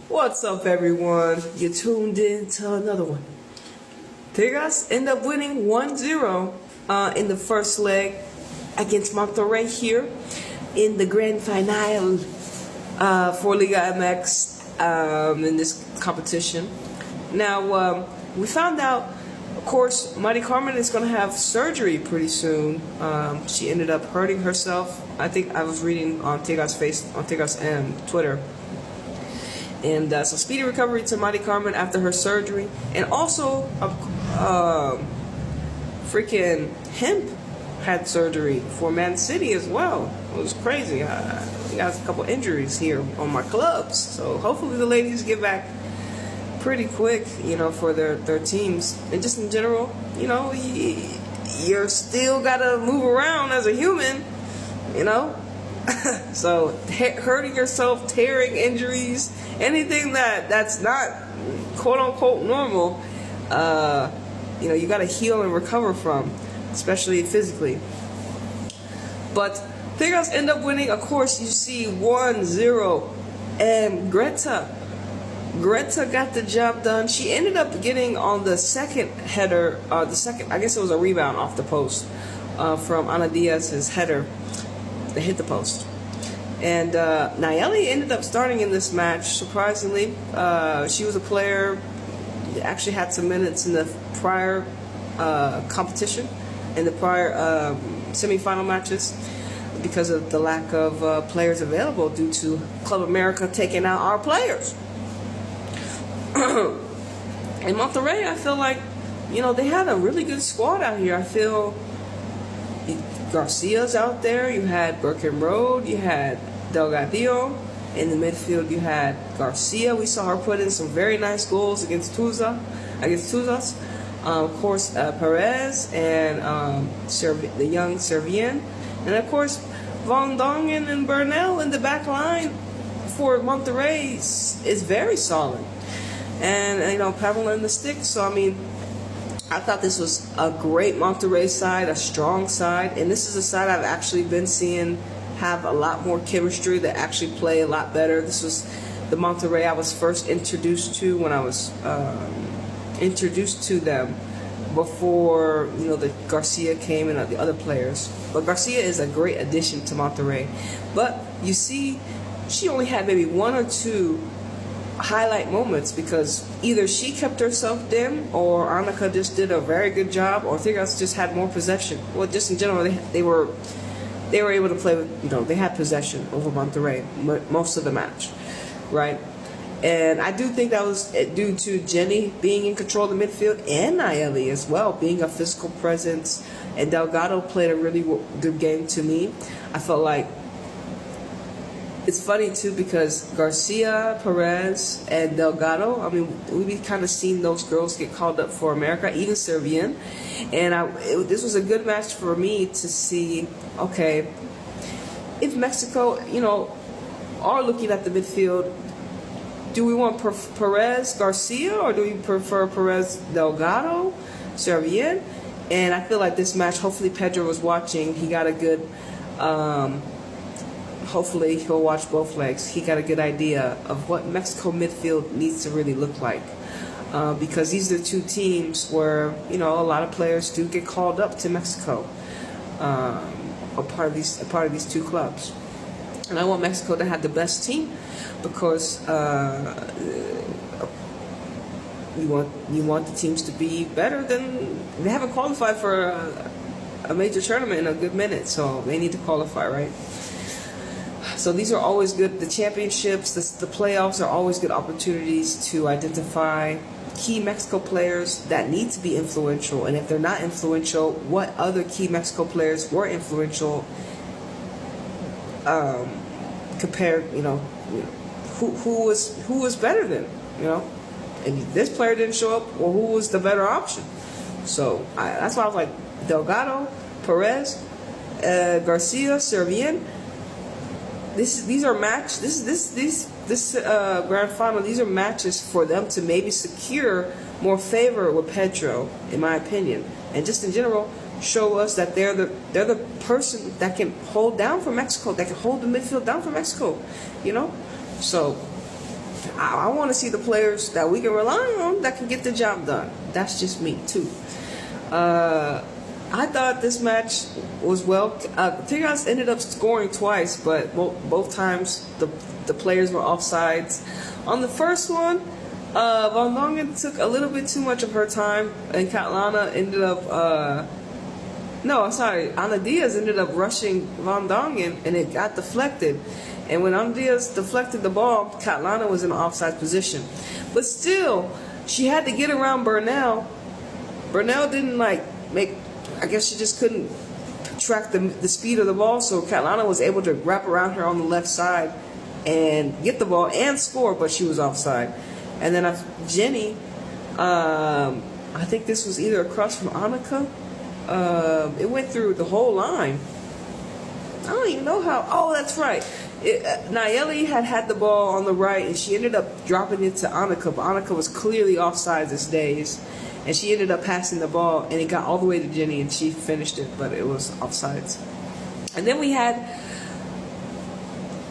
What's up, everyone? You tuned in to another one. Tigres end up winning 1-0 in the first leg against Monterrey here in the Gran Final for Liga MX in this competition. Now, we found out, of course, Mari Carmen is going to have surgery pretty soon. She ended up hurting herself. I think I was reading on Tigres' Twitter. And so speedy recovery to Mari Carmen after her surgery. And also, freaking Hemp had surgery for Man City as well. It was crazy. We got a couple injuries here on my clubs. So hopefully the ladies get back pretty quick, for their teams. And just in general, you're still got to move around as a human, So hurting yourself, tearing injuries, anything that's not quote unquote normal, you got to heal and recover from, especially physically. But Tigres end up winning. Of course, you see 1-0, and Greta got the job done. She ended up getting on the second header, I guess it was a rebound off the post from Ana Diaz's header that hit the post. And Nayeli ended up starting in this match, surprisingly. She was a player, actually had some minutes in the prior competition, in the prior semifinal matches, because of the lack of players available due to Club America taking out our players. In Monterrey, I feel like, they had a really good squad out here. I feel Garcia's out there. You had Birkenroad. You had Delgadillo. In the midfield, you had Garcia. We saw her put in some very nice goals against Tuzas. Of course, Perez and the young Servien. And of course, Van Dongen and Bernal in the back line for Monterrey is very solid. And, Pamela in the stick. So, I thought this was a great Monterrey side, a strong side. And this is a side I've actually been seeing have a lot more chemistry, that actually play a lot better. This was the Monterrey I was first introduced to when I was introduced to them before, the Garcia came and the other players. But Garcia is a great addition to Monterrey. But you see, she only had maybe one or two highlight moments, because either she kept herself dim, or Anita just did a very good job, or Tigres just had more possession. Well, just in general, they were able to play with, they had possession over Monterrey most of the match, right? And I do think that was due to Jenny being in control of the midfield, and Nayeli as well being a physical presence. And Delgado played a really good game to me. I felt like it's funny too, because Garcia, Perez, and Delgado, we've kind of seen those girls get called up for America, even Servien. And this was a good match for me to see, okay, if Mexico, are looking at the midfield, do we want Perez, Garcia, or do we prefer Perez, Delgado, Servien? And I feel like this match, hopefully Pedro was watching. He got a good... hopefully he'll watch both legs. He got a good idea of what Mexico midfield needs to really look like, because these are two teams where a lot of players do get called up to Mexico, a part of these two clubs. And I want Mexico to have the best team, because you want the teams to be better than they haven't qualified for a major tournament in a good minute, so they need to qualify, right? So these are always good. The championships, the playoffs are always good opportunities to identify key Mexico players that need to be influential. And if they're not influential, what other key Mexico players were influential compared, who was better than, and this player didn't show up, or who was the better option. So that's why I was like, Delgado, Perez, Garcia, Servien. These are match. This grand final. These are matches for them to maybe secure more favor with Pedro, in my opinion, and just in general, show us that they're the person that can hold down for Mexico, that can hold the midfield down for Mexico, So I want to see the players that we can rely on that can get the job done. That's just me too. I thought this match was Tigres ended up scoring twice, but both times the players were offsides. On the first one, Van Dongen took a little bit too much of her time, and Catlana ended up. Ana Diaz ended up rushing Van Dongen, and it got deflected. And when Ana Diaz deflected the ball, Catlana was in an offside position. But still, she had to get around Burnell. Burnell didn't I guess she just couldn't track the speed of the ball, so Catlana was able to wrap around her on the left side and get the ball and score, but she was offside. And then Jenny, I think this was either a cross from Annika. It went through the whole line. I don't even know how. Oh, that's right. Nayeli had the ball on the right, and she ended up dropping it to Annika, but Annika was clearly offside this days. And she ended up passing the ball, and it got all the way to Jenny, and she finished it, but it was offsides. And then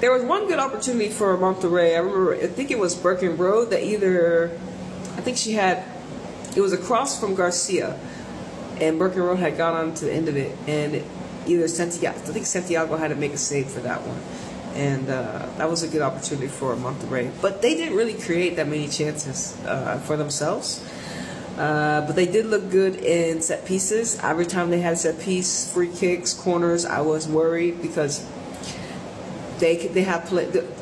there was one good opportunity for Monterrey. I think it was Birken Road that it was a cross from Garcia, and Birken Road had gone on to the end of it, and Santiago had to make a save for that one. And that was a good opportunity for Monterrey. But they didn't really create that many chances for themselves. But they did look good in set pieces. Every time they had a set piece, free kicks, corners, I was worried because they have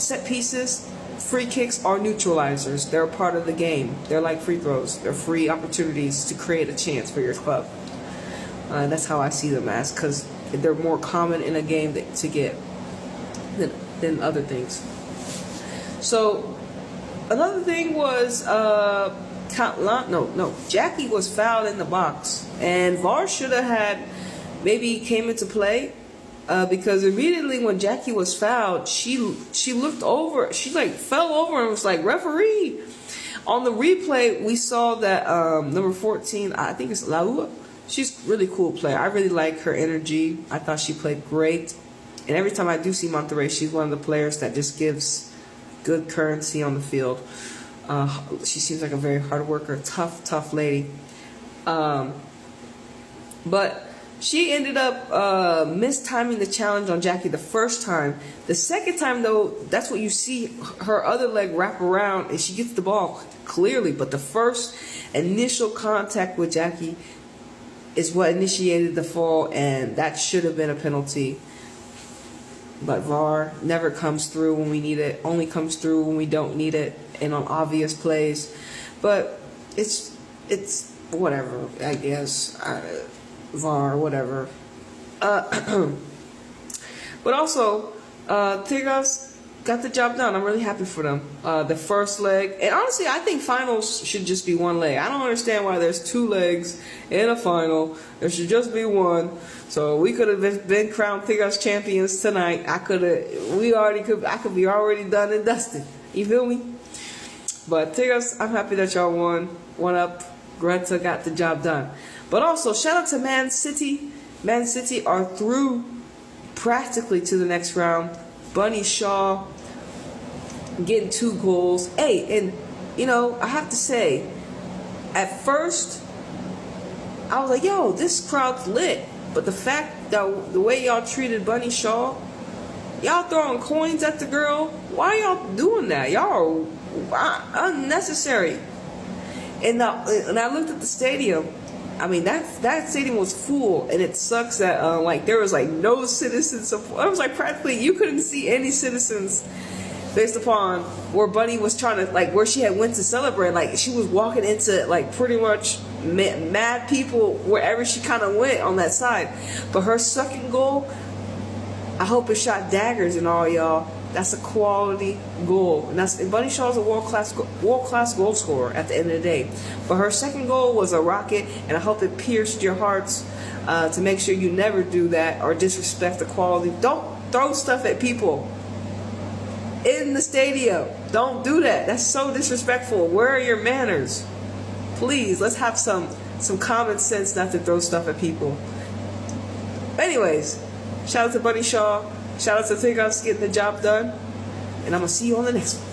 set pieces. Free kicks are neutralizers. They're a part of the game. They're like free throws. They're free opportunities to create a chance for your club. And that's how I see them as, because they're more common in a game to get than other things. So another thing was Jackie was fouled in the box, and VAR should have had maybe came into play because immediately when Jackie was fouled, she looked over, she fell over and was like, referee. On the replay, we saw that number 14, I think it's Laua. She's a really cool player. I really like her energy. I thought she played great. And every time I do see Monterrey, she's one of the players that just gives good currency on the field. She seems like a very hard worker, tough lady. But she ended up mistiming the challenge on Jackie the first time. The second time, though, that's what you see her other leg wrap around, and she gets the ball clearly. But the first initial contact with Jackie is what initiated the fall, and that should have been a penalty. But VAR never comes through when we need it, only comes through when we don't need it and on obvious plays. But it's whatever, I guess. VAR, whatever. But also, Tigres got the job done. I'm really happy for them. The first leg, and honestly, I think finals should just be one leg. I don't understand why there's two legs in a final. There should just be one. So we could have been crowned Tigres champions tonight. I could be already done and dusted. You feel me? But Tigres, I'm happy that y'all won. One up. Greta got the job done. But also, shout out to Man City. Man City are through practically to the next round. Bunny Shaw getting 2 goals. Hey, and I have to say, at first I was like, yo, this crowd's lit. But the fact that the way y'all treated Bunny Shaw, y'all throwing coins at the girl, why y'all doing that? Y'all are unnecessary. And I looked at the stadium. I mean, that stadium was full, and it sucks that there was no citizen support. It was practically you couldn't see any citizens based upon where Bunny was trying to where she had went to celebrate. She was walking into pretty much mad people wherever she kind of went on that side. But her second goal, I hope it shot daggers and all, y'all. That's a quality goal, and Bunny Shaw's a world class goal scorer at the end of the day. But her second goal was a rocket, and I hope it pierced your hearts to make sure you never do that or disrespect the quality. Don't throw stuff at people in the stadium. Don't do that. That's so disrespectful. Where are your manners? Please, let's have some common sense not to throw stuff at people. Anyways, shout out to Bunny Shaw. Shout out to Tigres getting the job done. And I'm going to see you on the next one.